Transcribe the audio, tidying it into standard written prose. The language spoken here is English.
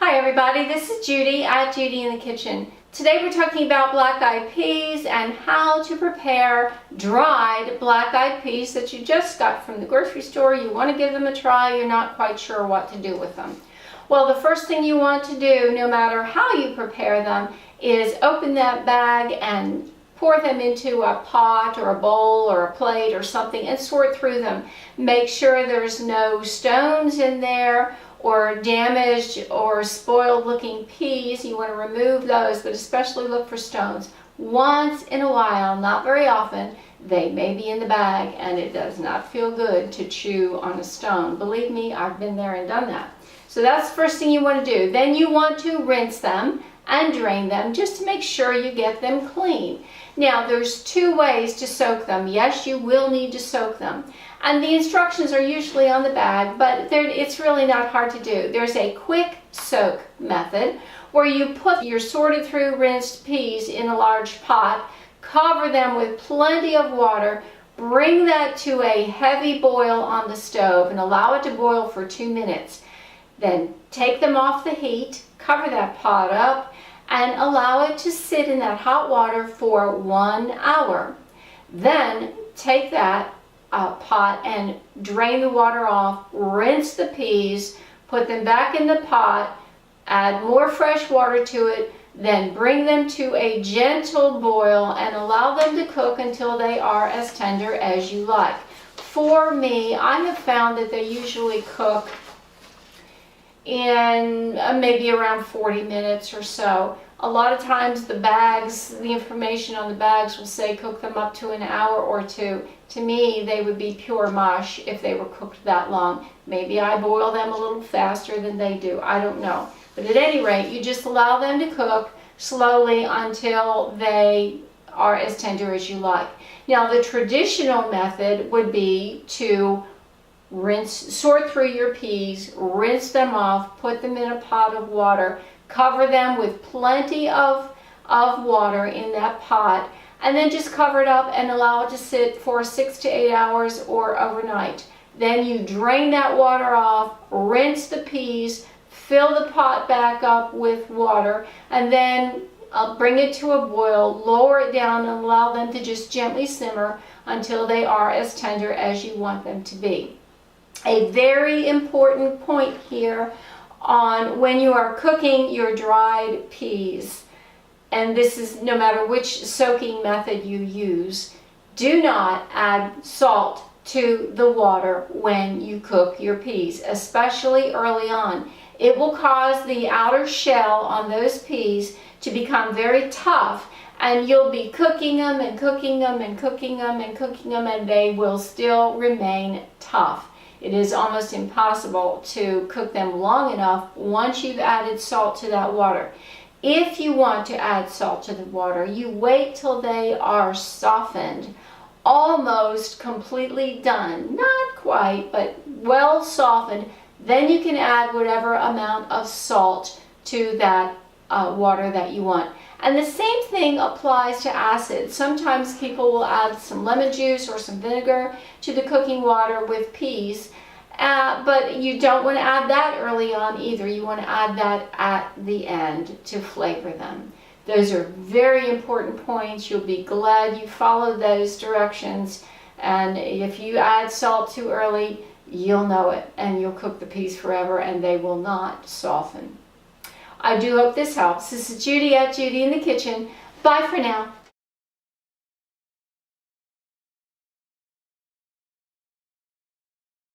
Hi everybody, this is Judy at Judi in the Kitchen. Today we're talking about black-eyed peas and how to prepare dried black-eyed peas that you just got from the grocery store. You want to give them a try, you're not quite sure what to do with them. Well, the first thing you want to do, no matter how you prepare them, is open that bag and pour them into a pot or a bowl or a plate or something and sort through them. Make sure there's no stones in there or damaged or spoiled looking peas. You want to remove those, but especially look for stones. Once in a while, not very often, they may be in the bag and it does not feel good to chew on a stone. Believe me, I've been there and done that. So that's the first thing you want to do. Then you want to rinse them and drain them just to make sure you get them clean. Now there's two ways to soak them. Yes, you will need to soak them. And the instructions are usually on the bag, but it's really not hard to do. There's a quick soak method where you put your sorted through rinsed peas in a large pot, cover them with plenty of water, bring that to a heavy boil on the stove and allow it to boil for 2 minutes. Then take them off the heat, cover that pot up, and allow it to sit in that hot water for 1 hour. Then take that pot and drain the water off, rinse the peas, put them back in the pot, add more fresh water to it, then bring them to a gentle boil and allow them to cook until they are as tender as you like. For me, I have found that they usually cook in maybe around 40 minutes or so. A lot of times the bags, the information on the bags will say cook them up to an hour or 2. To me, they would be pure mush if they were cooked that long. Maybe I boil them a little faster than they do. I don't know. But at any rate, you just allow them to cook slowly until they are as tender as you like. Now, the traditional method would be to sort through your peas, rinse them off, put them in a pot of water, cover them with plenty of water in that pot, and then just cover it up and allow it to sit for 6 to 8 hours or overnight. Then you drain that water off, rinse the peas, fill the pot back up with water, and then bring it to a boil, lower it down, and allow them to just gently simmer until they are as tender as you want them to be. A very important point here on when you are cooking your dried peas, and this is no matter which soaking method you use, do not add salt to the water when you cook your peas, especially early on. It will cause the outer shell on those peas to become very tough, and you'll be cooking them and cooking them and cooking them and cooking them, and they will still remain tough. It is almost impossible to cook them long enough once you've added salt to that water. If you want to add salt to the water, you wait till they are softened, almost completely done, not quite, but well softened. Then you can add whatever amount of salt to that water that you want. And the same thing applies to acid. Sometimes people will add some lemon juice or some vinegar to the cooking water with peas, but you don't want to add that early on either. You want to add that at the end to flavor them. Those are very important points. You'll be glad you followed those directions, and if you add salt too early, you'll know it, and you'll cook the peas forever and they will not soften. I do hope this helps. This is Judi at Judi in the Kitchen. Bye for now.